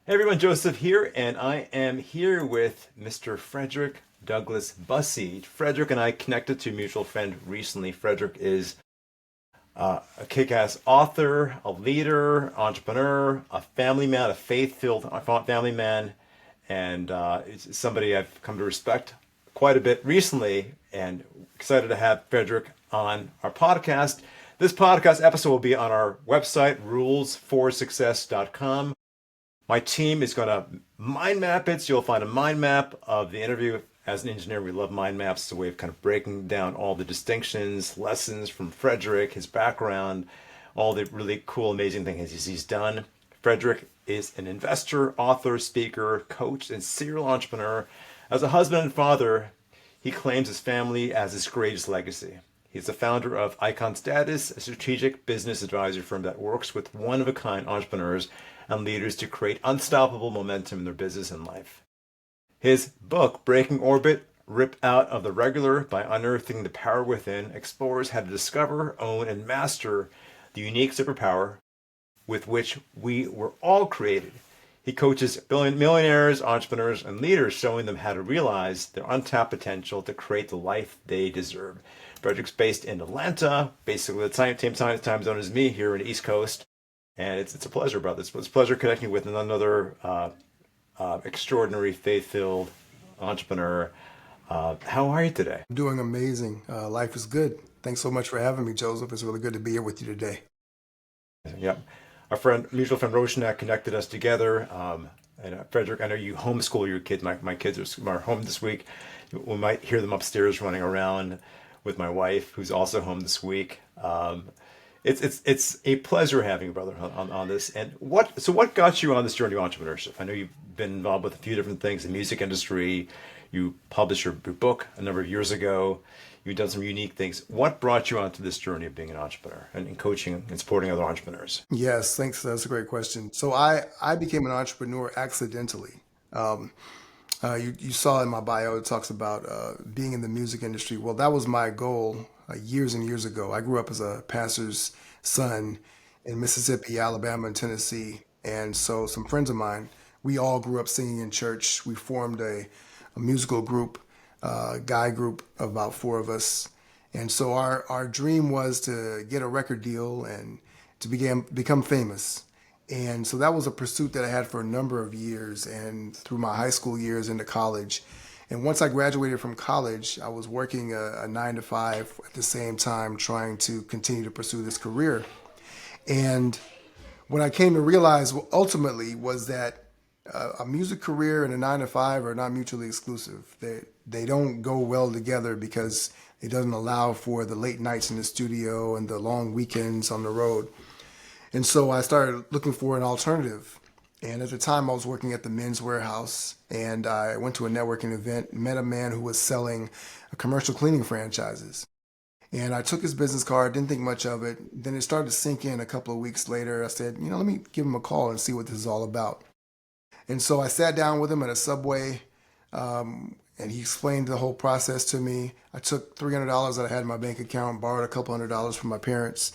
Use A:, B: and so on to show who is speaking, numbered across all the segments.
A: Hey everyone, Joseph here, and I am here with Mr. Frederick Douglas Bussey. Frederick and I connected to a mutual friend recently. Frederick is a kick-ass author, a leader, entrepreneur, a family man, a faith-filled family man, and it's somebody I've come to respect quite a bit recently, and excited to have Frederick on our podcast. This podcast episode will be on our website, rulesforsuccess.com. My team is going to mind map it, so you'll find a mind map of the interview. As an engineer, we love mind maps. It's a way of kind of breaking down all the distinctions, lessons from Frederick, his background, all the really cool, amazing things he's done. Frederick is an investor, author, speaker, coach, and serial entrepreneur. As a husband and father, he claims his family as his greatest legacy. He's the founder of Icon Status, a strategic business advisory firm that works with one-of-a-kind entrepreneurs and leaders to create unstoppable momentum in their business and life. His book, Breaking Orbit, Rip Out of the Regular by Unearthing the Power Within, explores how to discover, own, and master the unique superpower with which we were all created. He coaches millionaires, entrepreneurs, and leaders, showing them how to realize their untapped potential to create the life they deserve. Frederick's based in Atlanta, basically the same time zone as me here in the East Coast. And it's a pleasure, brother. It's a pleasure connecting with another extraordinary, faith-filled entrepreneur. How are you today?
B: I'm doing amazing. Life is good. Thanks so much for having me, Joseph. It's really good to be here with you today.
A: Yep. Mutual friend Roshanak connected us together. And Frederick, I know you homeschool your kids. My kids are home this week. We might hear them upstairs running around with my wife, who's also home this week. It's a pleasure having you, brother, on this. And what got you on this journey of entrepreneurship? I know you've been involved with a few different things in the music industry. You published your book a number of years ago. You've done some unique things. What brought you onto this journey of being an entrepreneur and coaching and supporting other entrepreneurs?
B: Yes, thanks. That's a great question. So I became an entrepreneur accidentally. You saw in my bio, it talks about being in the music industry. Well, that was my goal years and years ago. I grew up as a pastor's son in Mississippi, Alabama, and Tennessee. And so some friends of mine, we all grew up singing in church. We formed a musical group, guy group of about four of us. And so our dream was to get a record deal and to become famous. And so that was a pursuit that I had for a number of years and through my high school years into college. And once I graduated from college, I was working a 9 to 5 at the same time, trying to continue to pursue this career. And what I came to realize ultimately was that a music career and a 9 to 5 are not mutually exclusive. They don't go well together because it doesn't allow for the late nights in the studio and the long weekends on the road. And so I started looking for an alternative. And at the time I was working at the Men's Warehouse, and I went to a networking event, met a man who was selling commercial cleaning franchises. And I took his business card, didn't think much of it. Then it started to sink in a couple of weeks later. I said, let me give him a call and see what this is all about. And so I sat down with him at a Subway, and he explained the whole process to me. I took $300 that I had in my bank account, borrowed a couple $100s from my parents,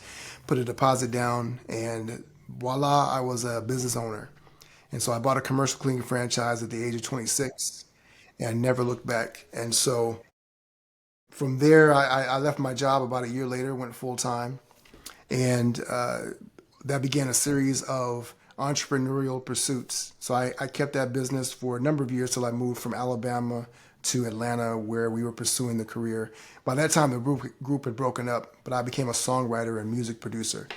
B: put a deposit down, and voila, I was a business owner. And so I bought a commercial cleaning franchise at the age of 26 and never looked back. And so from there, I left my job about a year later, went full time, and that began a series of entrepreneurial pursuits. So I kept that business for a number of years till I moved from Alabama to Atlanta, where we were pursuing the career. By that time, the group had broken up, but I became a songwriter and music producer.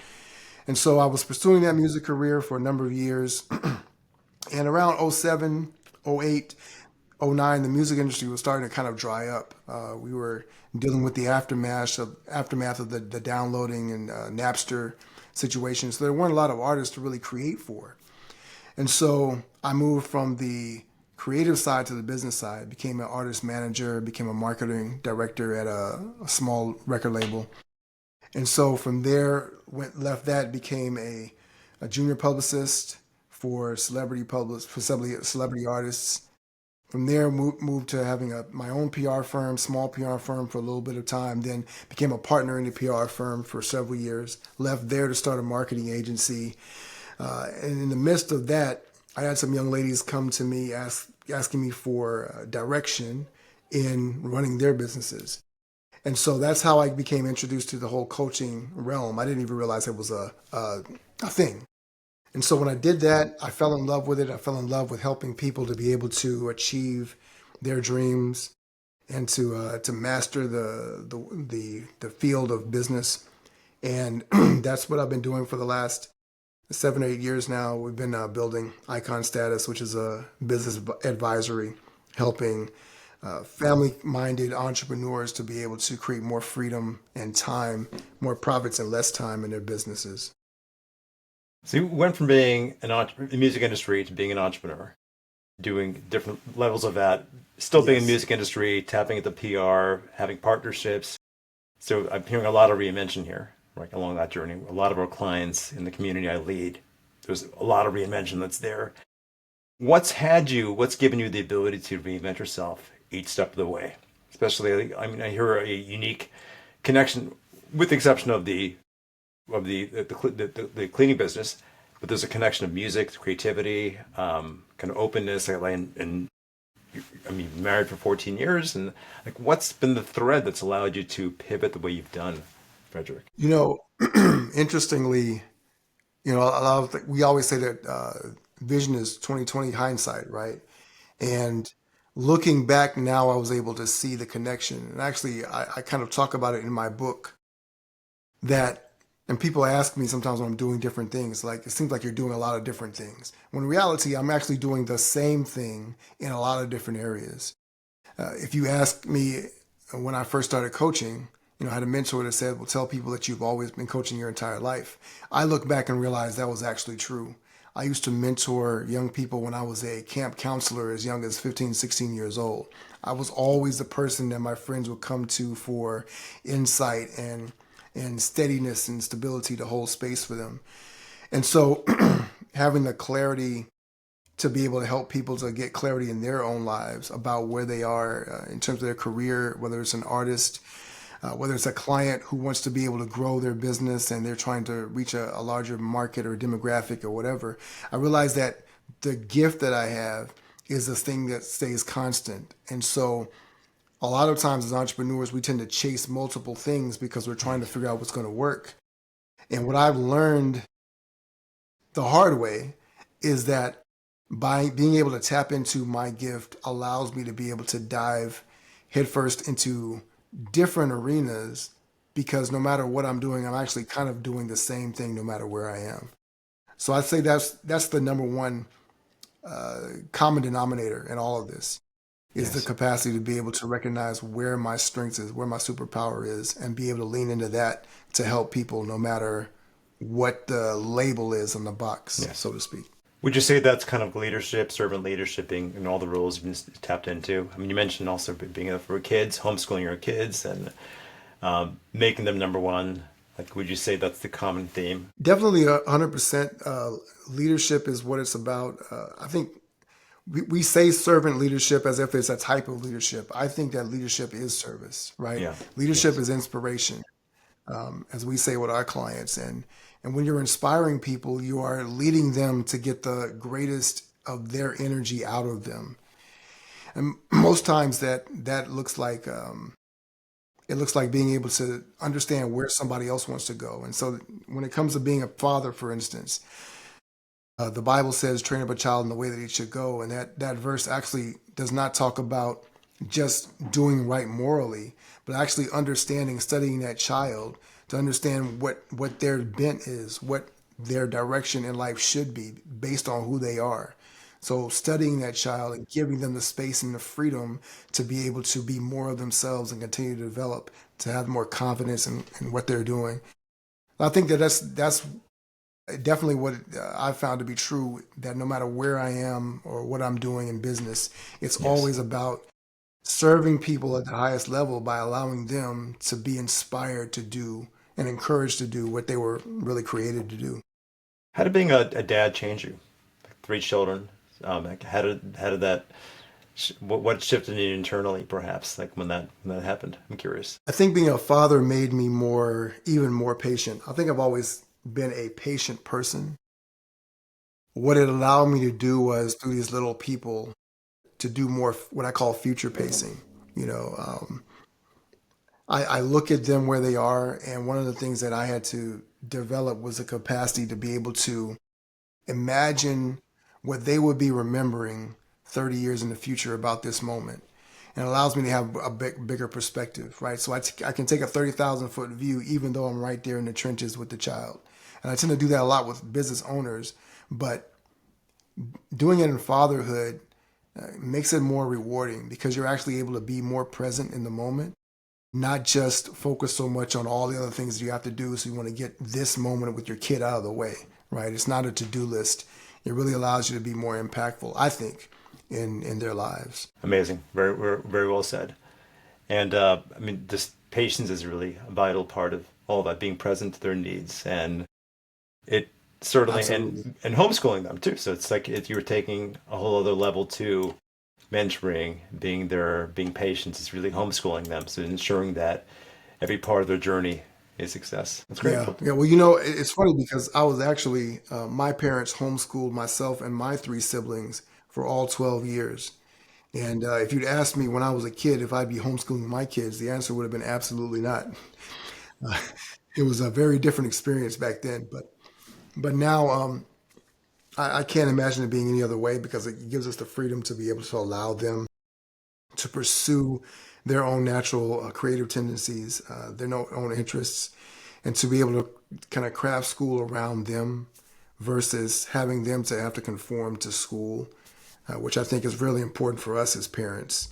B: And so I was pursuing that music career for a number of years. And around '07, '08, '09, the music industry was starting to kind of dry up. We were dealing with the aftermath of the downloading and Napster situation. So there weren't a lot of artists to really create for. And so I moved from the creative side to the business side, became an artist manager, became a marketing director at a small record label. And so from there, left that, became a junior publicist for celebrity artists. From there, moved to having my own PR firm, small PR firm for a little bit of time, then became a partner in the PR firm for several years, left there to start a marketing agency. And in the midst of that, I had some young ladies come to me asking me for direction in running their businesses. And so that's how I became introduced to the whole coaching realm. I didn't even realize it was a thing. And so when I did that, I fell in love with it. I fell in love with helping people to be able to achieve their dreams and to master the field of business. And that's what I've been doing for the last 7 or 8 years now. We've been building Icon Status, which is a business advisory, helping family-minded entrepreneurs to be able to create more freedom and time, more profits and less time in their businesses.
A: So you went from being in the music industry to being an entrepreneur, doing different levels of that, still being in the
B: Yes.
A: music industry, tapping into PR, having partnerships. So I'm hearing a lot of reinvention here, right, along that journey. A lot of our clients in the community I lead, there's a lot of reinvention that's there. What's given you the ability to reinvent yourself each step of the way? Especially, I mean, I hear a unique connection, with the exception of the cleaning business, but there's a connection of music, creativity, kind of openness, and I mean, married for 14 years, and like, what's been the thread that's allowed you to pivot the way you've done, Frederick?
B: You know, interestingly, a lot of we always say that vision is 2020 hindsight, right? And looking back now, I was able to see the connection. And actually, I kind of talk about it in my book that, and people ask me sometimes when I'm doing different things, like, it seems like you're doing a lot of different things. When in reality, I'm actually doing the same thing in a lot of different areas. If you ask me when I first started coaching, I had a mentor that said, well, tell people that you've always been coaching your entire life. I look back and realize that was actually true. I used to mentor young people when I was a camp counselor as young as 15, 16 years old. I was always the person that my friends would come to for insight and steadiness and stability to hold space for them. And so having the clarity to be able to help people to get clarity in their own lives about where they are in terms of their career, whether it's an artist, whether it's a client who wants to be able to grow their business and they're trying to reach a larger market or demographic or whatever. I realize that the gift that I have is this thing that stays constant. And so a lot of times as entrepreneurs, we tend to chase multiple things because we're trying to figure out what's going to work. And what I've learned the hard way is that by being able to tap into my gift allows me to be able to dive headfirst into different arenas because no matter what I'm doing, I'm actually kind of doing the same thing no matter where I am. So I'd say that's the number one common denominator in all of this is the
A: Yes.
B: capacity to be able to recognize where my strength is, where my superpower is, and be able to lean into that to help people no matter what the label is on the box,
A: Yes.
B: so to speak.
A: Would you say that's kind of leadership, servant leadership, being in all the roles you've been tapped into? I mean, you mentioned also being there for kids, homeschooling your kids, and making them number one. Like, would you say that's the common theme?
B: Definitely 100% leadership is what it's about. I think we say servant leadership as if it's a type of leadership. I think that leadership is service, right?
A: Yeah.
B: Leadership
A: Yes.
B: is inspiration, as we say with our clients. And when you're inspiring people, you are leading them to get the greatest of their energy out of them. And most times that looks like it looks like being able to understand where somebody else wants to go. And so when it comes to being a father, for instance, the Bible says, train up a child in the way that he should go. And that verse actually does not talk about just doing right morally, but actually understanding, studying that child to understand what their bent is, what their direction in life should be based on who they are. So studying that child and giving them the space and the freedom to be able to be more of themselves and continue to develop, to have more confidence in what they're doing. I think that's definitely what I've found to be true, that no matter where I am or what I'm doing in business, it's
A: Yes.
B: always about serving people at the highest level by allowing them to be inspired to do and encouraged to do what they were really created to do.
A: How did being a dad change you? Like, three children. Like, how did that? What shifted you internally, perhaps, like when that happened? I'm curious.
B: I think being a father made me even more patient. I think I've always been a patient person. what it allowed me to do was through these little people to do more what I call future pacing. You know, I look at them where they are, and one of the things that I had to develop was a capacity to be able to imagine what they would be remembering 30 years in the future about this moment. And it allows me to have a bigger perspective, right? So I can take a 30,000 foot view, even though I'm right there in the trenches with the child. And I tend to do that a lot with business owners, but doing it in fatherhood makes it more rewarding because you're actually able to be more present in the moment, not just focus so much on all the other things that you have to do. So you want to get this moment with your kid out of the way, right? It's not a to-do list. It really allows you to be more impactful, I think, in their lives.
A: Amazing. Very well said. And I mean, this patience is really a vital part of all that, being present to their needs. And it certainly,
B: Absolutely.
A: and homeschooling them too. So it's like if you're taking a whole other level to mentoring, being there, being patient, is really homeschooling them. So ensuring that every part of their journey is success. That's great.
B: Yeah, yeah. Well, you know, it's funny because I was actually my parents homeschooled myself and my three siblings for all 12 years. And if you'd asked me when I was a kid if I'd be homeschooling my kids, the answer would have been absolutely not. Uh, it was a very different experience back then, but now I can't imagine it being any other way because it gives us the freedom to be able to allow them to pursue their own natural creative tendencies, own interests, and to be able to kind of craft school around them versus having them to have to conform to school, which I think is really important for us as parents.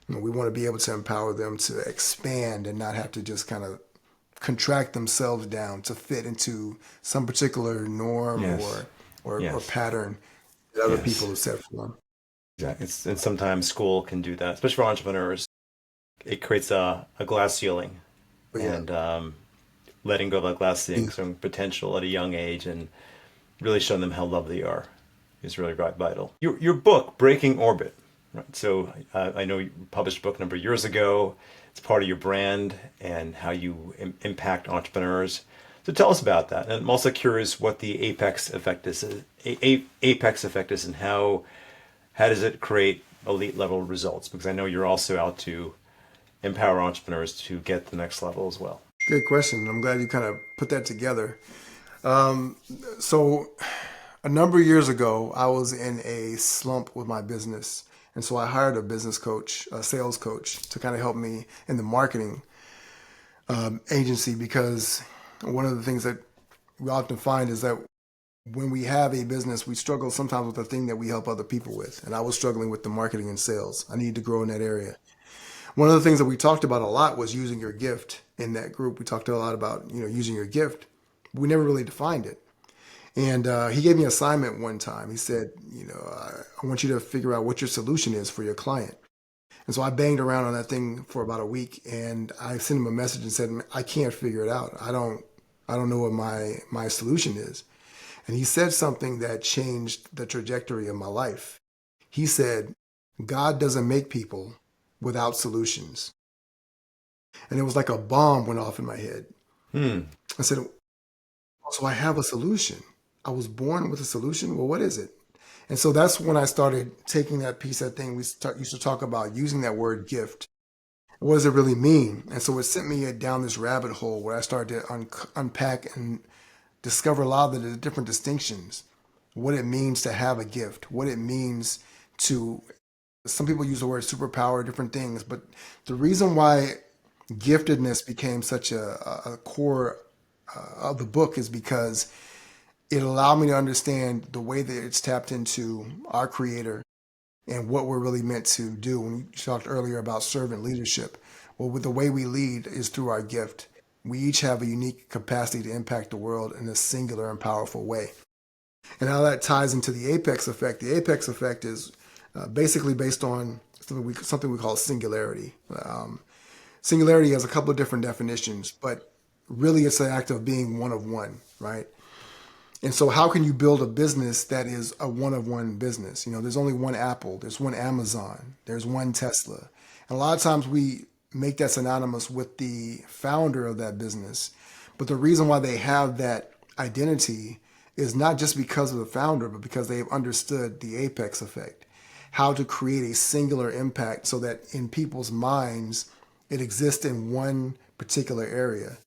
B: You know, we want to be able to empower them to expand and not have to just kind of contract themselves down to fit into some particular norm
A: Yes.
B: or
A: Yes.
B: pattern that other people
A: Yes.
B: have set for them.
A: Exactly. And sometimes school can do that, especially for entrepreneurs. It creates a glass ceiling,
B: But yeah,
A: and letting go of that glass ceiling, showing potential at a young age, and really showing them how lovely they are is really vital. Your book, Breaking Orbit, right? So I know you published a book a number of years ago. It's part of your brand and how you impact entrepreneurs. So tell us about that. And I'm also curious what the apex effect is, apex effect is, and how does it create elite level results? Because I know you're also out to empower entrepreneurs to get to the next level as well.
B: good question. I'm glad you kind of put that together. So a number of years ago, I was in a slump with my business. And so I hired a business coach, a sales coach, to kind of help me in the marketing agency because one of the things that we often find is that when we have a business, we struggle sometimes with the thing that we help other people with. And I was struggling with the marketing and sales. I needed to grow in that area. One of the things that we talked about a lot was using your gift in that group. We talked a lot about, using your gift. We never really defined it. And he gave me an assignment one time. He said, I want you to figure out what your solution is for your client. And so I banged around on that thing for about a week, and I sent him a message and said, I can't figure it out. I don't know what my solution is. And he said something that changed the trajectory of my life. He said, God doesn't make people without solutions. And it was like a bomb went off in my head.
A: Hmm.
B: I said, so I have a solution. I was born with a solution. Well, what is it? And so that's when I started taking that piece, that thing used to talk about, using that word gift. What does it really mean? And so it sent me down this rabbit hole where I started to unpack and discover a lot of the different distinctions, what it means to have a gift, what it means to, some people use the word superpower, different things, but the reason why giftedness became such a core of the book is because it allowed me to understand the way that it's tapped into our creator and what we're really meant to do. When you talked earlier about servant leadership, well, with the way we lead is through our gift. We each have a unique capacity to impact the world in a singular and powerful way. And how that ties into the apex effect. The apex effect is basically based on something we call singularity. Singularity has a couple of different definitions, but really it's an act of being one of one, right? And so how can you build a business that is a one of one business? There's only one Apple, there's one Amazon, there's one Tesla. And a lot of times we make that synonymous with the founder of that business. But the reason why they have that identity is not just because of the founder, but because they have understood the apex effect, how to create a singular impact so that in people's minds, it exists in one particular area.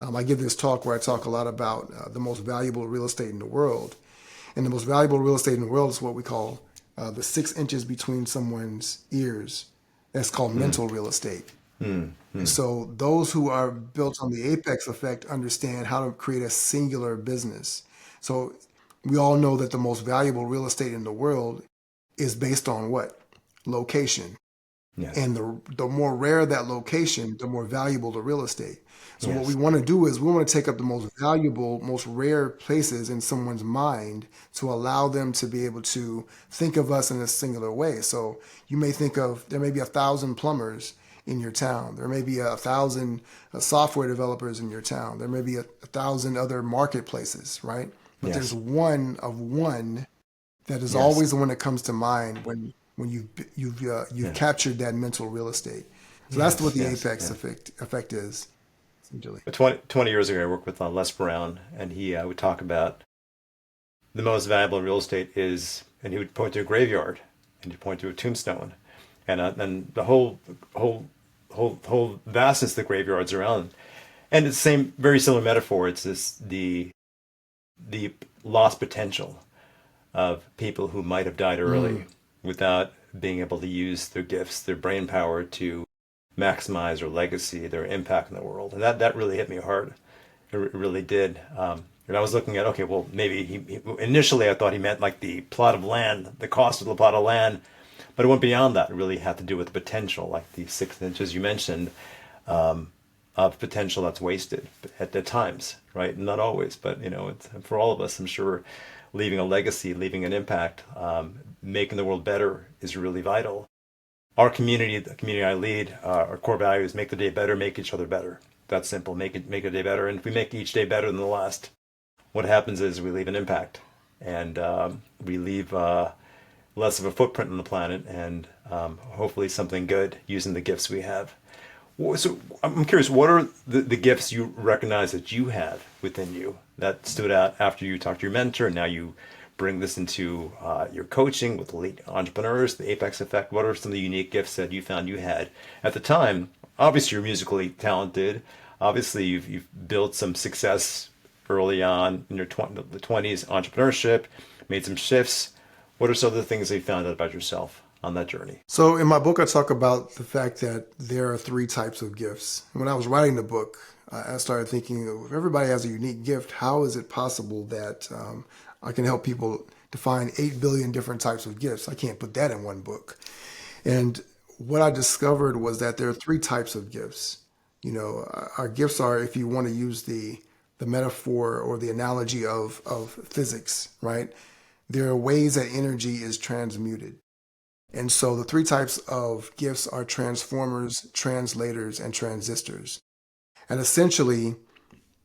B: I give this talk where I talk a lot about the most valuable real estate in the world. And the most valuable real estate in the world is what we call the 6 inches between someone's ears. That's called mental real estate. And so those who are built on the apex effect understand how to create a singular business. So we all know that the most valuable real estate in the world is based on what? Location.
A: Yes.
B: And the more rare that location, the more valuable the real estate. So what we
A: Yes.
B: want to do is we want to take up the most valuable, most rare places in someone's mind to allow them to be able to think of us in a singular way. So you may think of there may be 1,000 plumbers in your town. There may be 1,000 software developers in your town. There may be 1,000 other marketplaces, right? But there's
A: Yes.
B: one of one that is
A: Yes.
B: always the one that comes to mind when you've
A: Yes.
B: captured that mental real estate. So that's what
A: Yes.
B: the
A: Yes.
B: apex
A: Yes.
B: effect is, essentially.
A: 20 years ago, I worked with Les Brown, and he would talk about the most valuable real estate is, and he would point to a graveyard, and he'd point to a tombstone, and then the whole vastness of the graveyards around, and it's the same, very similar metaphor. It's this the lost potential of people who might have died early without being able to use their gifts, their brain power to maximize their legacy, their impact in the world. And that really hit me hard. It really did. And I was looking at, okay, well, maybe initially I thought he meant like the plot of land, the cost of the plot of land, but it went beyond that. It really had to do with the potential, like the 6 inches you mentioned, of potential that's wasted at times, right? Not always, but it's for all of us. I'm sure leaving a legacy, leaving an impact, making the world better is really vital. Our community, the community I lead, our core value is make the day better, make each other better. That's simple. Make a day better, and if we make each day better than the last, what happens is we leave an impact, and we leave less of a footprint on the planet, and hopefully something good using the gifts we have. So I'm curious, what are the gifts you recognize that you have within you that stood out after you talked to your mentor, and now you bring this into your coaching with elite entrepreneurs, the Apex Effect? What are some of the unique gifts that you found you had at the time? Obviously, you're musically talented. Obviously, you've built some success early on in your the 20s, entrepreneurship, made some shifts. What are some of the things that you found out about yourself on that journey?
B: So in my book, I talk about the fact that there are 3 types of gifts. When I was writing the book, I started thinking, if everybody has a unique gift, how is it possible that I can help people define 8 billion different types of gifts? I can't put that in one book. And what I discovered was that there are 3 types of gifts. Our gifts are, if you want to use the metaphor or the analogy of physics, right? There are ways that energy is transmuted. And so the 3 types of gifts are transformers, translators, and transistors. And essentially,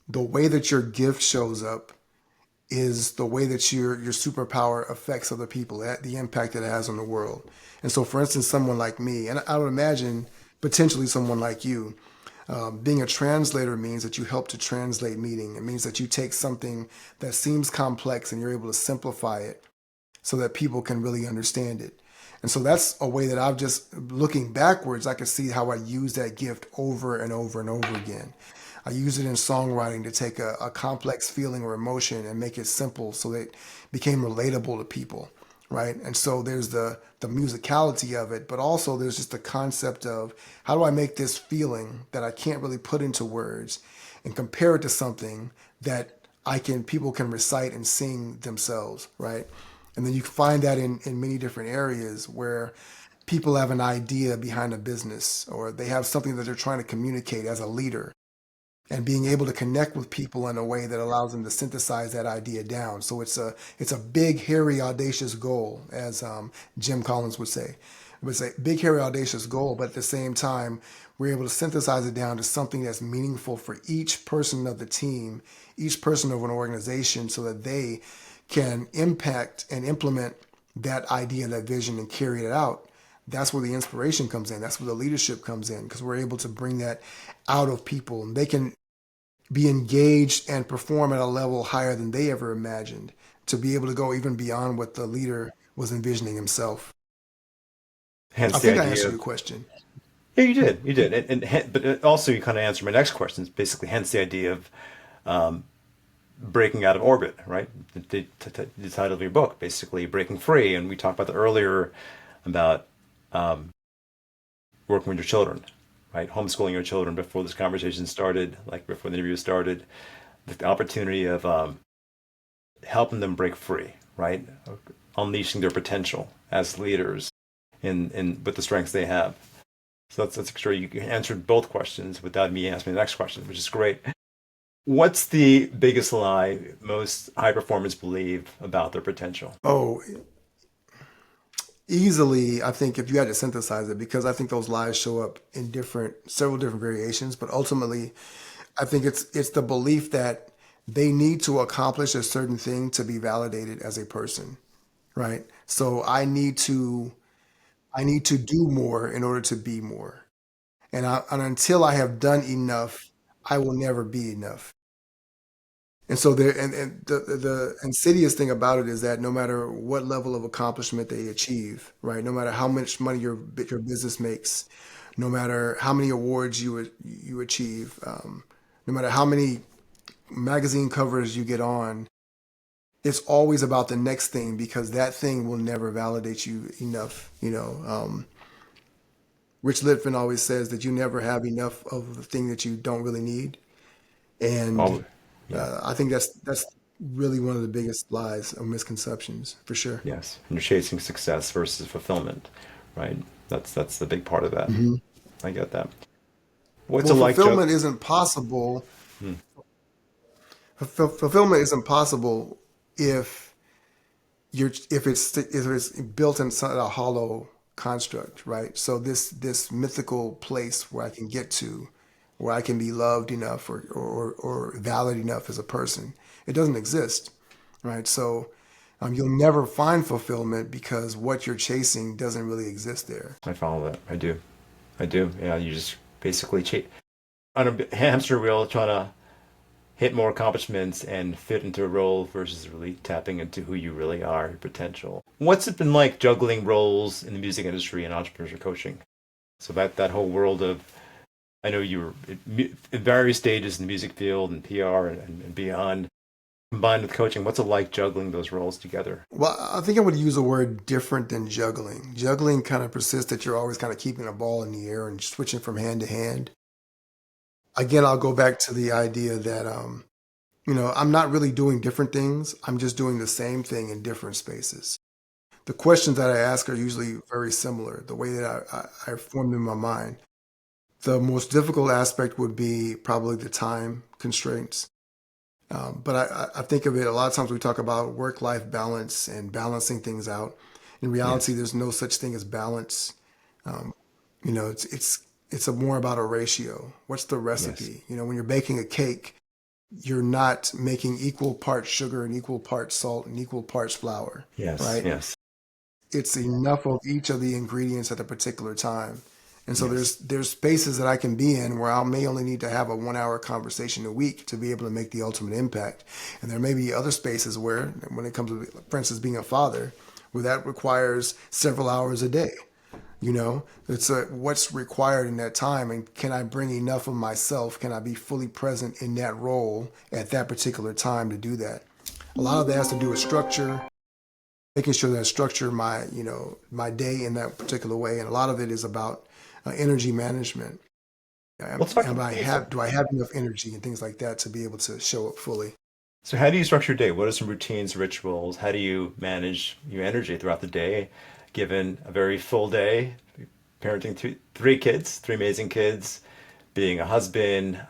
B: the way that your gift shows up is the way that your superpower affects other people, the impact that it has on the world. And so, for instance, someone like me, and I would imagine potentially someone like you, being a translator means that you help to translate meaning. It means that you take something that seems complex and you're able to simplify it so that people can really understand it. And so that's a way that I've just looking backwards, I can see how I use that gift over and over and over again. I use it in songwriting to take a complex feeling or emotion and make it simple so that it became relatable to people, right? And so there's the musicality of it, but also there's just the concept of how do I make this feeling that I can't really put into words and compare it to something that people can recite and sing themselves, right? And then you find that in many different areas where people have an idea behind a business or they have something that they're trying to communicate as a leader and being able to connect with people in a way that allows them to synthesize that idea down. So it's a big, hairy, audacious goal, as Jim Collins would say. It was a big, hairy, audacious goal, but at the same time, we're able to synthesize it down to something that's meaningful for each person of the team, each person of an organization, so that they can impact and implement that idea, that vision, and carry it out. That's where the inspiration comes in. That's where the leadership comes in, because we're able to bring that out of people, and they can be engaged and perform at a level higher than they ever imagined, to be able to go even beyond what the leader was envisioning himself. I
A: Hence the
B: think I
A: idea
B: answered your
A: of,
B: question.
A: yeah, you did, but also you kind of answered my next question. It's basically, hence the idea of breaking out of orbit, right? The title of your book, basically breaking free, and we talked about that earlier about working with your children, right? Homeschooling your children before this conversation started, like before the interview started, the opportunity of helping them break free, right? Unleashing their potential as leaders in with the strengths they have. So that's sure you answered both questions without me asking the next question, which is great. What's the biggest lie most high performers believe about their potential?
B: Oh, easily, I think if you had to synthesize it, because I think those lies show up in several different variations, but ultimately, I think it's the belief that they need to accomplish a certain thing to be validated as a person, right? So I need to do more in order to be more. And until I have done enough, I will never be enough. And so there, and the insidious thing about it is that no matter what level of accomplishment they achieve, right? No matter how much money your business makes, no matter how many awards you achieve, no matter how many magazine covers you get on, it's always about the next thing, because that thing will never validate you enough. Rich Litfin always says that you never have enough of the thing that you don't really need. And
A: Oh, yeah,
B: I think that's really one of the biggest lies or misconceptions for sure.
A: yes. And you're chasing success versus fulfillment, right? That's the big part of that.
B: Hmm.
A: I get that. What's it
B: Well,
A: like, Joe?
B: fulfillment isn't possible.
A: Hmm.
B: Fulfillment isn't possible if if it's built inside a hollow construct, right? So this mythical place where I can get to, where I can be loved enough or valid enough as a person, it doesn't exist, right? So you'll never find fulfillment because what you're chasing doesn't really exist there.
A: I follow that. I do. I do. Yeah, you just basically cheat on a hamster wheel trying to hit more accomplishments and fit into a role versus really tapping into who you really are, your potential. What's it been like juggling roles in the music industry and entrepreneurship coaching? So that whole world of, I know you were at various stages in the music field and PR and beyond, combined with coaching. What's it like juggling those roles together?
B: Well, I think I would use a word different than juggling. Juggling kind of persists that you're always kind of keeping a ball in the air and switching from hand to hand. Again, I'll go back to the idea that I'm not really doing different things. I'm just doing the same thing in different spaces. The questions that I ask are usually very similar, the way that I formed in my mind. The most difficult aspect would be probably the time constraints. But I think of it a lot of times we talk about work-life balance and balancing things out. In reality,
A: Yes.
B: there's no such thing as balance. Um, it's more about a ratio. What's the
A: Yes.
B: recipe? When you're baking a cake, you're not making equal parts sugar and equal parts salt and equal parts flour,
A: Yes.
B: right?
A: Yes.
B: It's enough of each of the ingredients at a particular time. And so
A: Yes.
B: there's spaces that I can be in where I may only need to have a 1 hour conversation a week to be able to make the ultimate impact. And there may be other spaces where, when it comes to, for instance, being a father, where that requires several hours a day. It's what's required in that time, and can I bring enough of myself? Can I be fully present in that role at that particular time to do that? A lot of that has to do with structure, making sure that I structure my day in that particular way, and a lot of it is about energy management.
A: Let's talk.
B: Do I have enough energy and things like that to be able to show up fully?
A: So, how do you structure your day? What are some routines, rituals? How do you manage your energy throughout the day, given a very full day, parenting three kids, three amazing kids, being a husband,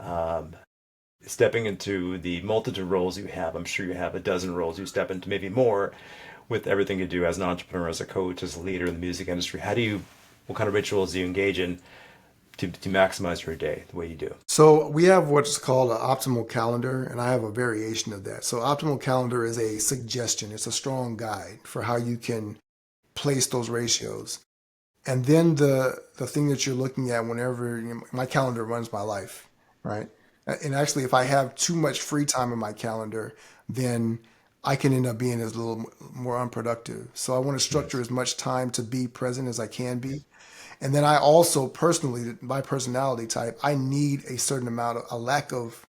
A: stepping into the multitude of roles you have? I'm sure you have a dozen roles you step into, maybe more, with everything you do as an entrepreneur, as a coach, as a leader in the music industry. What kind of rituals do you engage in to maximize your day the way you do?
B: So we have what's called an optimal calendar, and I have a variation of that. So optimal calendar is a suggestion. It's a strong guide for how you can place those ratios. And then the thing that you're looking at whenever my calendar runs my life, right? And actually, if I have too much free time in my calendar, then I can end up being a little more unproductive. So I want to structure
A: Yes.
B: as much time to be present as I can be. And then I also personally, my personality type, I need a certain amount of a lack of,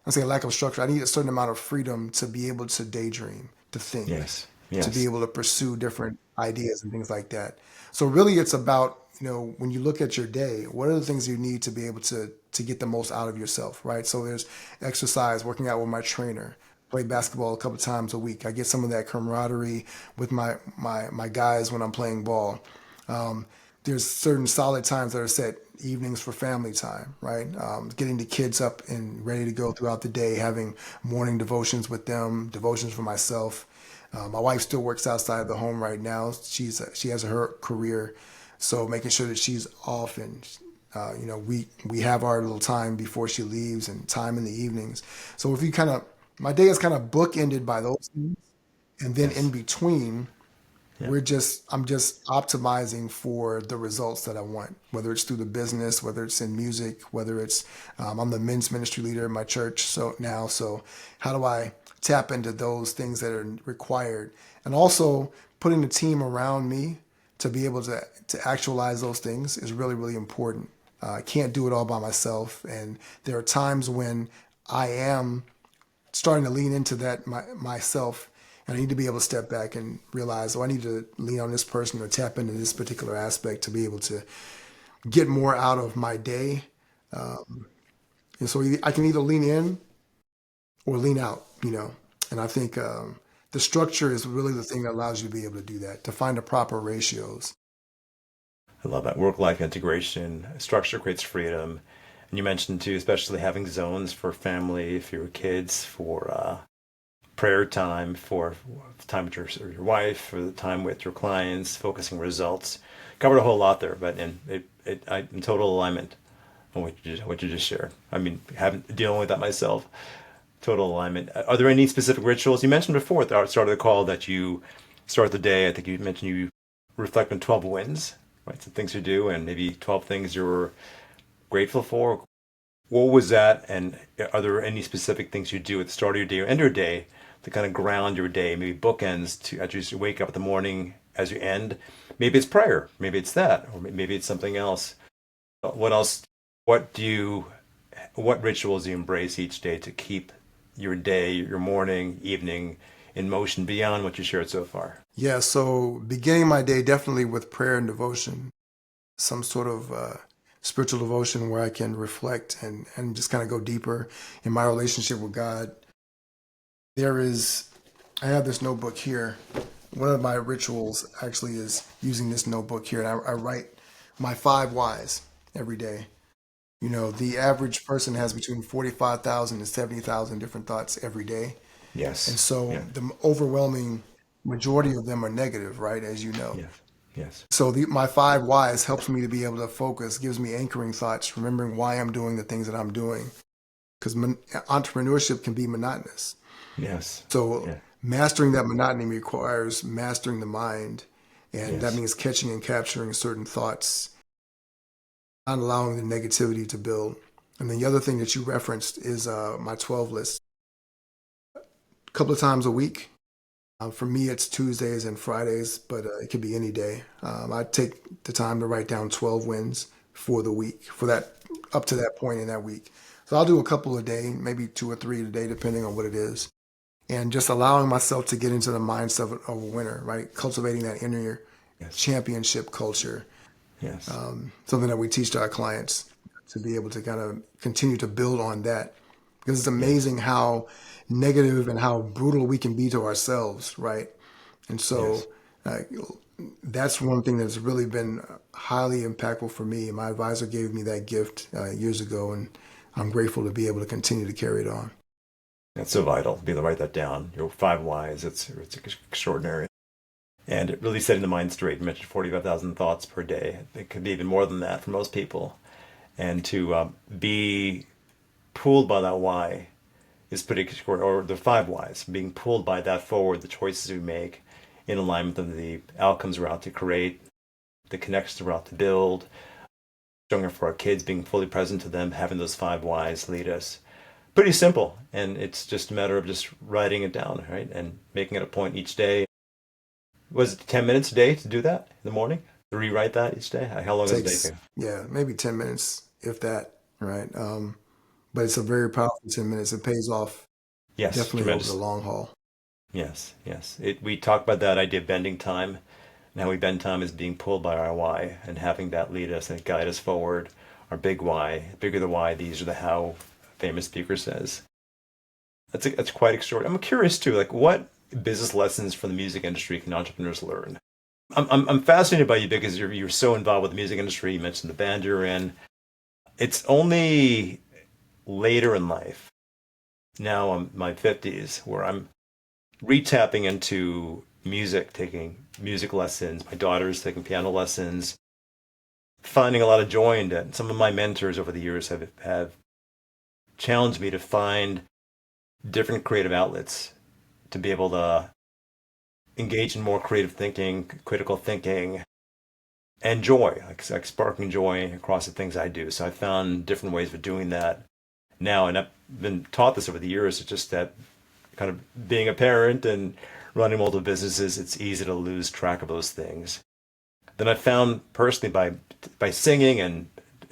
B: I say a lack of structure. I need a certain amount of freedom to be able to daydream, to think,
A: Yes.
B: to be
A: Yes.
B: able to pursue different ideas and things like that. So really it's about, when you look at your day, what are the things you need to be able to get the most out of yourself, right? So there's exercise, working out with my trainer, play basketball a couple times a week. I get some of that camaraderie with my guys when I'm playing ball. Um, there's certain solid times that are set, evenings for family time, right? Getting the kids up and ready to go throughout the day, having morning devotions with them, devotions for myself. My wife still works outside of the home right now. She has her career, so making sure that she's off and we have our little time before she leaves and time in the evenings. So if you kind of my day is kind of bookended by those things, and then in
A: Yes.
B: between
A: Yeah.
B: I'm just optimizing for the results that I want, whether it's through the business, whether it's in music, whether it's I'm the men's ministry leader in my church. So how do I tap into those things that are required, and also putting the team around me to be able to actualize those things is really really important. I can't do it all by myself, and there are times when I am starting to lean into that myself. And I need to be able to step back and realize, oh, I need to lean on this person or tap into this particular aspect to be able to get more out of my day. And so I can either lean in or lean out. And I think the structure is really the thing that allows you to be able to do that, to find the proper ratios.
A: I love that work-life integration. Structure creates freedom. And you mentioned too, especially having zones for family, for your kids, for prayer time, for time with your wife, for the time with your clients, focusing results. Covered a whole lot there, but I in total alignment on what you just shared. I mean, having dealing with that myself, total alignment. Are there any specific rituals you mentioned before at the start of the call that you start the day? I think you mentioned you reflect on 12 wins, right? Some things you do, and maybe 12 things you're grateful for. What was that? And are there any specific things you do at the start of your day or end your day to kind of ground your day? Maybe bookends to as you wake up in the morning as you end. Maybe it's prayer. Maybe it's that, or maybe it's something else. What else? What do you? What rituals do you embrace each day to keep your day, your morning, evening in motion beyond what you shared so far?
B: Yeah, so beginning my day definitely with prayer and devotion, some sort of spiritual devotion where I can reflect and just kind of go deeper in my relationship with God. There is, I have this notebook here. One of my rituals actually is using this notebook here, and I write my 5 whys every day. The average person has between 45,000 and 70,000 different thoughts every day. And
A: Yes.
B: so
A: Yeah.
B: the overwhelming majority of them are negative, right? As you know.
A: Yes. Yes.
B: So my 5 whys helps me to be able to focus, gives me anchoring thoughts, remembering why I'm doing the things that I'm doing. Because entrepreneurship can be monotonous.
A: Yes.
B: So
A: Yeah.
B: mastering that monotony requires mastering the mind. And that
A: Yes.
B: means catching and capturing certain thoughts, not allowing the negativity to build. And then the other thing that you referenced is my 12 list. A couple of times a week. For me, it's Tuesdays and Fridays, but it could be any day. I take the time to write down 12 wins for the week, for that up to that point in that week. So I'll do a couple a day, maybe 2 or 3 a day, depending on what it is. And just allowing myself to get into the mindset of a winner, right? Cultivating that inner
A: Yes.
B: championship culture,
A: Yes.
B: something that we teach to our clients to be able to kind of continue to build on that. Because it's
A: Yes.
B: amazing how negative and how brutal we can be to ourselves, right? And
A: Yes.
B: so uh, that's one thing that's really been highly impactful for me. My advisor gave me that gift years ago, and I'm grateful to be able to continue to carry it on.
A: That's so vital. Be able to write that down. Your 5 whys. It's extraordinary. And it really setting the mind straight. You mentioned 45,000 thoughts per day. It could be even more than that for most people. And to be pulled by that why is pretty extraordinary. Or the 5 whys, being pulled by that forward, the choices we make in alignment with the outcomes we're out to create, the connections we're out to build. showing up for our kids, being fully present to them, having those five whys lead us. Pretty simple, and it's just a matter of just writing it down, right, and making it a point each day. Was it 10 minutes a day to do that in the morning? To rewrite that each day? How long does it
B: Takes,
A: take?
B: yeah, maybe 10 minutes, if that, right? But it's a very powerful 10 minutes. It pays off
A: Yes,
B: definitely over the
A: tremendous.
B: long haul.
A: Yes, yes. We talk about that idea of bending time. And how we bend time is being pulled by our why and having that lead us and guide us forward. Our big why, bigger the why, these are the how, a famous speaker says. That's quite extraordinary. I'm curious too, like what business lessons from the music industry can entrepreneurs learn? I'm fascinated by you because you're so involved with the music industry. You mentioned the band you're in. It's only later in life, now I'm my 50s, where I'm retapping into music, taking music lessons. My daughter's taking piano lessons, finding a lot of joy in it. Some of my mentors over the years have challenged me to find different creative outlets to be able to engage in more creative thinking, critical thinking, and joy, like sparking joy across the things I do. So I found different ways of doing that now, and I've been taught this over the years. It's just that kind of being a parent and running multiple businesses, it's easy to lose track of those things. Then I found personally by singing and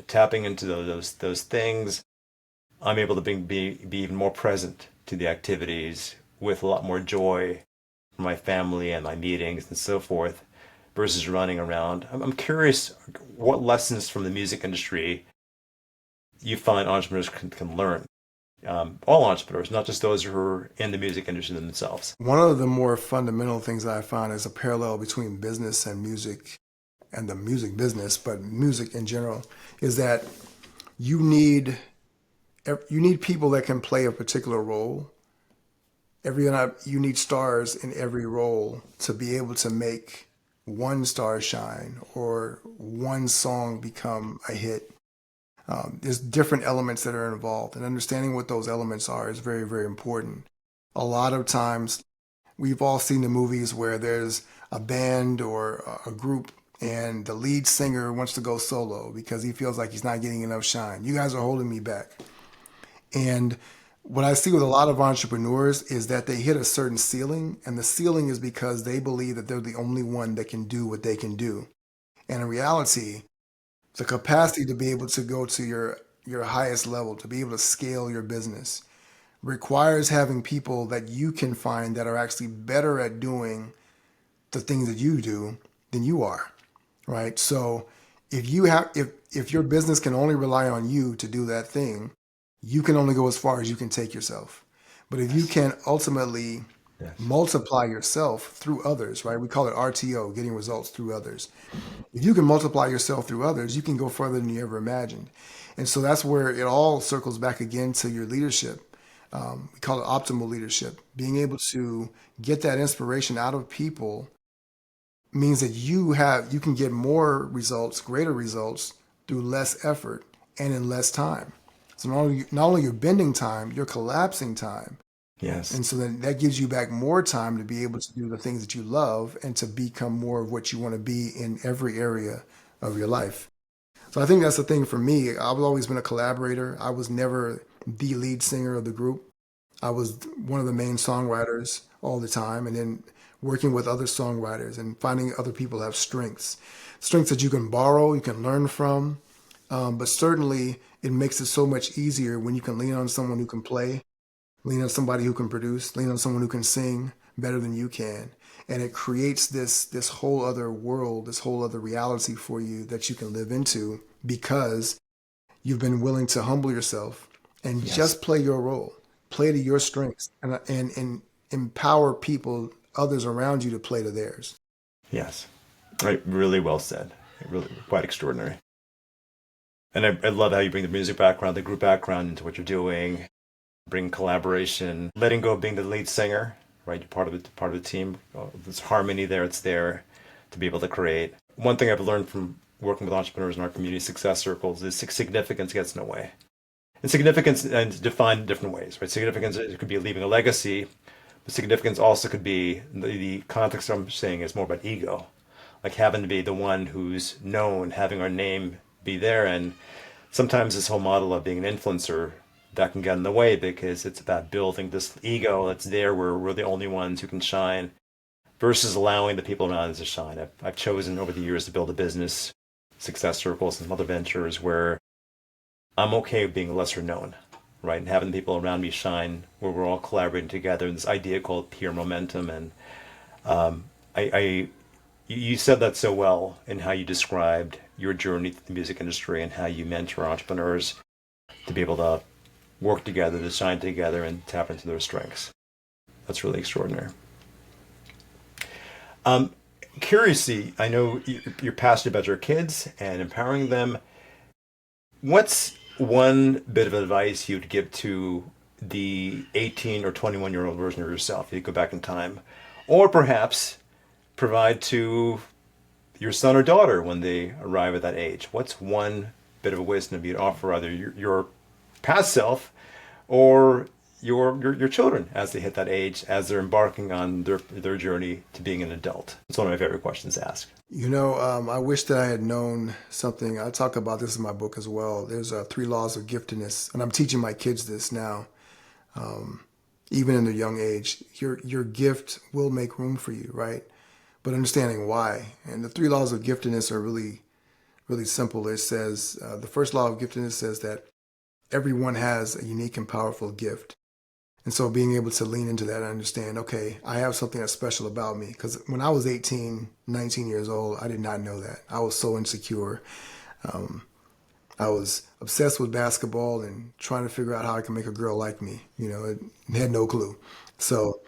A: tapping into those things, I'm able to be even more present to the activities with a lot more joy for my family and my meetings and so forth versus running around. I'm curious what lessons from the music industry you find entrepreneurs can learn. All entrepreneurs, not just those who are in the music industry themselves.
B: One of the more fundamental things that I found is a parallel between business and music and the music business, but music in general, is that you need you need people that can play a particular role. You need stars in every role to be able to make one star shine or one song become a hit. There's different elements that are involved, and understanding what those elements are is very, very important. A lot of times, we've all seen the movies where there's a band or a group, and the lead singer wants to go solo because he feels like he's not getting enough shine. You guys are holding me back. And what I see with a lot of entrepreneurs is that they hit a certain ceiling, and the ceiling is because they believe that they're the only one that can do what they can do. And in reality, the capacity to be able to go to your highest level, to be able to scale your business, requires having people that you can find that are actually better at doing the things that you do than you are, right? So if your business can only rely on you to do that thing, you can only go as far as you can take yourself. But if you
A: Yes.
B: can ultimately
A: Yes.
B: multiply yourself through others, right? We call it RTO, getting results through others. If you can multiply yourself through others, you can go further than you ever imagined. And so that's where it all circles back again to your leadership. We call it optimal leadership. Being able to get that inspiration out of people means that you can get more results, greater results through less effort and in less time. So not only you're bending time, you're collapsing time.
A: Yes.
B: And so then that gives you back more time to be able to do the things that you love and to become more of what you want to be in every area of your life. So I think that's the thing for me. I've always been a collaborator. I was never the lead singer of the group. I was one of the main songwriters all the time, and then working with other songwriters and finding other people have strengths that you can borrow, you can learn from. But certainly, it makes it so much easier when you can lean on someone who can play, lean on somebody who can produce, lean on someone who can sing better than you can. And it creates this whole other world, this whole other reality for you that you can live into because you've been willing to humble yourself and
A: Yes.
B: just play your role, play to your strengths, and empower people, others around you to play to theirs.
A: Yes. Right. Really well said. Really quite extraordinary. And I love how you bring the music background, the group background into what you're doing, bring collaboration, letting go of being the lead singer, right? You're part of the team. There's harmony there. It's there to be able to create. One thing I've learned from working with entrepreneurs in our community success circles is significance gets in the way. And significance is defined in different ways, right? Significance, it could be leaving a legacy, but significance also could be the context I'm saying is more about ego, like having to be the one who's known, having our name be there. And sometimes this whole model of being an influencer that can get in the way because it's about building this ego that's there where we're the only ones who can shine versus allowing the people around us to shine. I've chosen over the years to build a business, success circles, and some other ventures where I'm okay with being lesser known, right? And having the people around me shine where we're all collaborating together. And this idea called peer momentum. And I you said that so well in how you described your journey through the music industry and how you mentor entrepreneurs to be able to work together, to shine together, and tap into their strengths. That's really extraordinary. Curiously, I know you're passionate about your kids and empowering them. What's one bit of advice you'd give to the 18 or 21-year-old version of yourself? You go back in time, or perhaps provide to your son or daughter when they arrive at that age. What's one bit of wisdom you'd offer either your past self or your children as they hit that age, as they're embarking on their journey to being an adult? It's one of my favorite questions to ask.
B: I wish that I had known something. I talk about this in my book as well. There's three laws of giftedness, and I'm teaching my kids this now, even in their young age. Your gift will make room for you, right? But understanding why. And the three laws of giftedness are really, really simple. It says, the first law of giftedness says that everyone has a unique and powerful gift. And so being able to lean into that and understand, okay, I have something that's special about me. Because when I was 18, 19 years old, I did not know that. I was so insecure. I was obsessed with basketball and trying to figure out how I can make a girl like me. I had no clue. So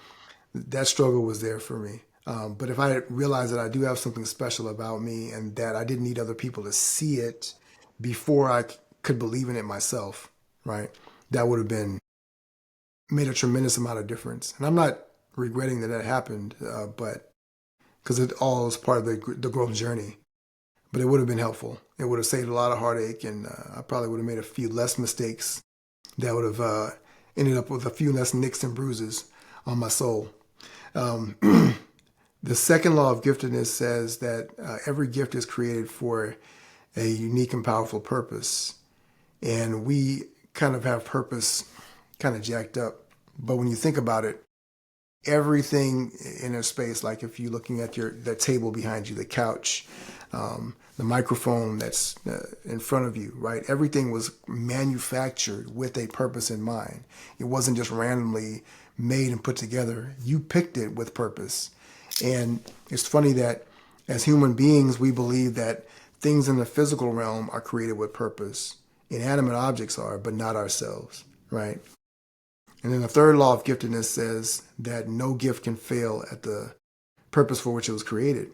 B: that struggle was there for me. But if I had realized that I do have something special about me and that I didn't need other people to see it before I could believe in it myself, right? That would have made a tremendous amount of difference. And I'm not regretting that happened, but because it all is part of the growth journey. But it would have been helpful. It would have saved a lot of heartache, and I probably would have made a few less mistakes that would have ended up with a few less nicks and bruises on my soul. Um, the second law of giftedness says that every gift is created for a unique and powerful purpose. And we kind of have purpose kind of jacked up. But when you think about it, everything in a space, like if you're looking at that table behind you, the couch, the microphone that's in front of you, right? Everything was manufactured with a purpose in mind. It wasn't just randomly made and put together. You picked it with purpose. And it's funny that as human beings, we believe that things in the physical realm are created with purpose. Inanimate objects are, but not ourselves, right? And then the third law of giftedness says that no gift can fail at the purpose for which it was created.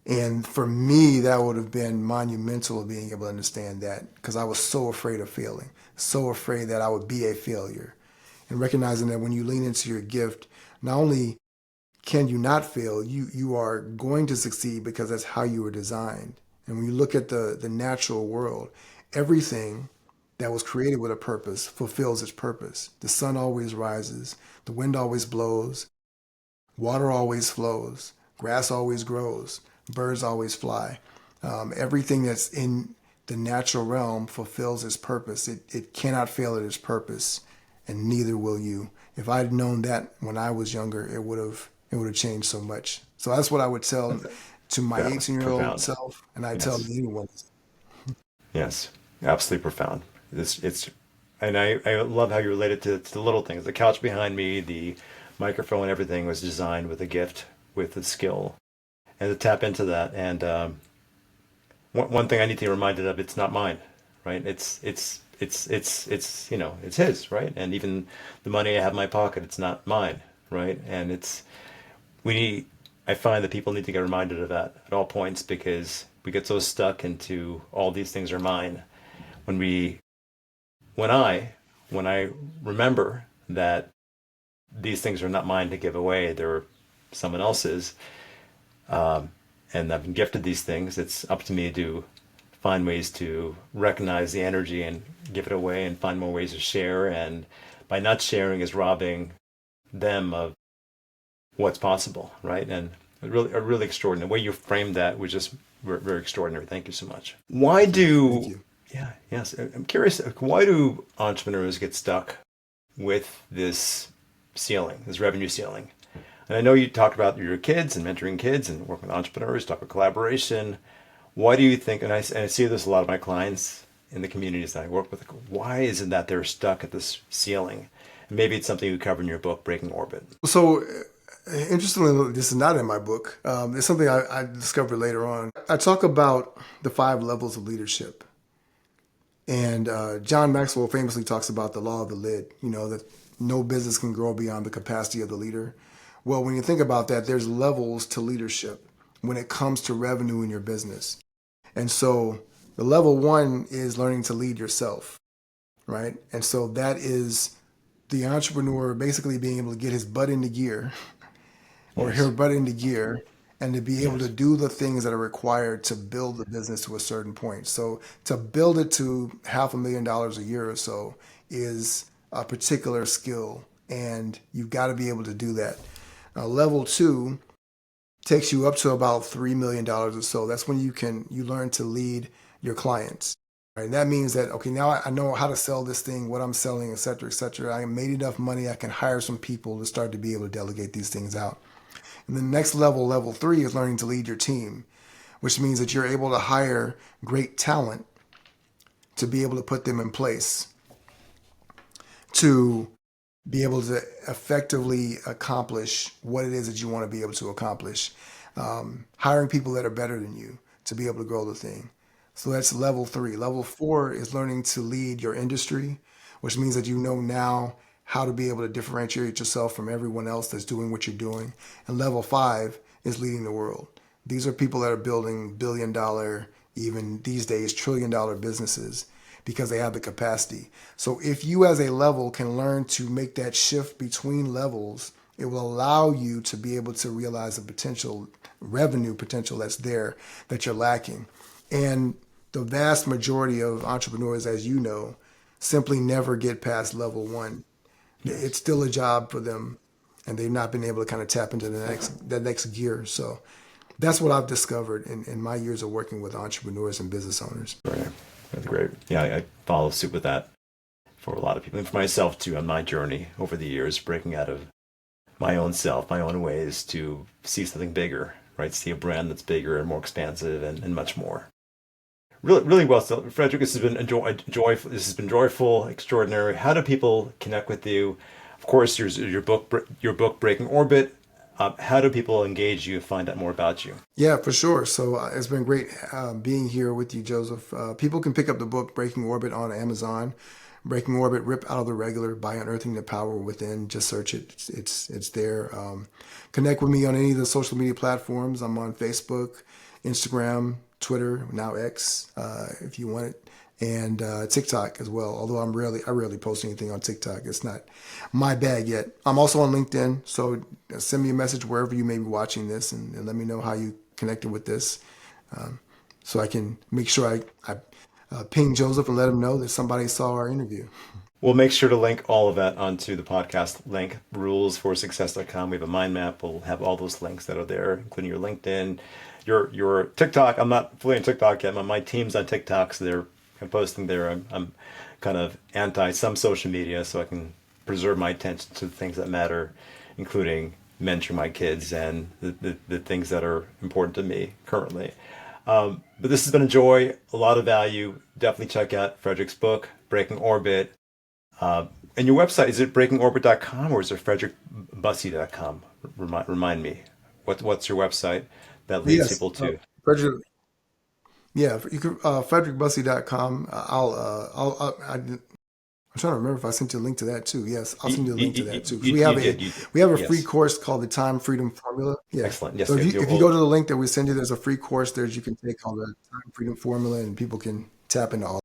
B: And for me, that would have been monumental being able to understand that, because I was so afraid of failing, so afraid that I would be a failure. And recognizing that when you lean into your gift, not only can you not fail, you are going to succeed because that's how you were designed. And when you look at the natural world, everything that was created with a purpose fulfills its purpose. The sun always rises, the wind always blows, water always flows, grass always grows, birds always fly. Everything that's in the natural realm fulfills its purpose. It cannot fail at its purpose, and neither will you. If I'd known that when I was younger, it would have changed so much. So that's what I would tell to my
A: Yeah,
B: 18-year-old
A: profound.
B: self, and I tell
A: Yes,
B: anyone.
A: yes, absolutely profound. And I love how you related to the little things. The couch behind me, the microphone, everything was designed with a gift, with a skill, and to tap into that. And one thing I need to be reminded of, it's not mine, right? It's his, right? And even the money I have in my pocket, it's not mine, right? And we need, I find that people need to get reminded of that at all points because we get so stuck into all these things are mine. When we, when I remember that these things are not mine to give away, they're someone else's, and I've been gifted these things. It's up to me to find ways to recognize the energy and give it away and find more ways to share. And by not sharing is robbing them of what's possible, right? And really extraordinary. The way you framed that was just very extraordinary. Thank you so much. Why
B: Thank
A: do,
B: you.
A: yeah, yes, I'm curious, why do entrepreneurs get stuck with this ceiling, this revenue ceiling? And I know you talked about your kids and mentoring kids and working with entrepreneurs, talk about collaboration. Why do you think, and I see this a lot of my clients in the communities that I work with, why is it that they're stuck at this ceiling? And maybe it's something you cover in your book, Breaking Orbit.
B: So, interestingly, this is not in my book. It's something I discovered later on. I talk about the 5 levels of leadership. And John Maxwell famously talks about the law of the lid, that no business can grow beyond the capacity of the leader. Well, when you think about that, there's levels to leadership when it comes to revenue in your business. And so the level 1 is learning to lead yourself, right? And so that is the entrepreneur basically being able to get his butt into gear or her
A: Yes,
B: butt into gear and to be able to
A: yes,
B: do the things that are required to build the business to a certain point. So to build it to $500,000 a year or so is a particular skill, and you've got to be able to do that. Level 2 takes you up to about $3 million or so. That's when you learn to lead your clients. Right? And that means that, okay, now I know how to sell this thing, what I'm selling, et cetera, et cetera. I made enough money, I can hire some people to start to be able to delegate these things out. And the next level, level 3, is learning to lead your team, which means that you're able to hire great talent to be able to put them in place to be able to effectively accomplish what it is that you want to be able to accomplish. Hiring people that are better than you to be able to grow the thing. So that's level 3. Level 4 is learning to lead your industry, which means that you know now how to be able to differentiate yourself from everyone else that's doing what you're doing. And level 5 is leading the world. These are people that are building $1 billion, even these days, $1 trillion businesses because they have the capacity. So if you as a level can learn to make that shift between levels, it will allow you to be able to realize the potential revenue potential that's there that you're lacking. And the vast majority of entrepreneurs, as you know, simply never get past level 1.
A: yes.
B: It's still a job for them, and they've not been able to kind of tap into the next gear. So that's what I've discovered in my years of working with entrepreneurs and business owners.
A: Right. That's great. Yeah, I follow suit with that for a lot of people, and for myself too, on my journey over the years, breaking out of my own self, my own ways to see something bigger, right? See a brand that's bigger and more expansive and much more. Really, really well said, Frederick. This has been joyful. This has been joyful, extraordinary. How do people connect with you? Of course, your book, Breaking Orbit. How do people engage you, find out more about you?
B: Yeah, for sure. So it's been great being here with you, Joseph. People can pick up the book Breaking Orbit on Amazon. Breaking Orbit, Rip Out of the Regular by Unearthing the Power Within. Just search it. It's there. Connect with me on any of the social media platforms. I'm on Facebook, Instagram, Twitter, now X, if you want it, and TikTok as well. Although I rarely post anything on TikTok. It's not my bag yet. I'm also on LinkedIn, so send me a message wherever you may be watching this, and let me know how you connected with this, so I can make sure I ping Joseph and let him know that somebody saw our interview.
A: We'll make sure to link all of that onto the podcast link, rulesforsuccess.com. We have a mind map. We'll have all those links that are there, including your LinkedIn, your TikTok. I'm not fully on TikTok yet. My team's on TikTok, so they're posting there. I'm kind of anti some social media, so I can preserve my attention to the things that matter, including mentoring my kids and the things that are important to me currently. But this has been a joy, a lot of value. Definitely check out Frederick's book, Breaking Orbit. And your website, is it breakingorbit.com or is it frederickbussey.com? Remind me. What's your website that leads
B: Yes,
A: people to?
B: Frederick. Yeah, you can frederickbussey.com. I'm trying to remember if I sent you a link to that too. Yes, I'll send you a link to that too because we
A: You
B: have
A: did. You did.
B: we have a free
A: Yes.
B: course called the Time Freedom Formula. Yeah.
A: Excellent. Yes.
B: So if
A: You're
B: you go
A: all
B: to the link that we send you, there's a free course there that you can take called the Time Freedom Formula, and people can tap into all.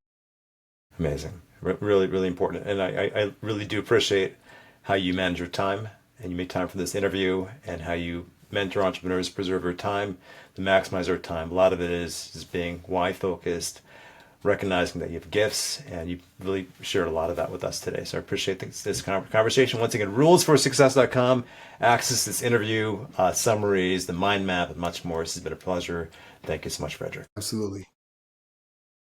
A: amazing. Really, really important. And I really do appreciate how you manage your time and you make time for this interview and how you mentor entrepreneurs, preserve your time, to maximize their time. A lot of it is being why focused, recognizing that you have gifts, and you really shared a lot of that with us today. So I appreciate this conversation. Once again, rulesforsuccess.com. Access this interview, summaries, the mind map, and much more. This has been a pleasure. Thank you so much, Frederick.
B: Absolutely.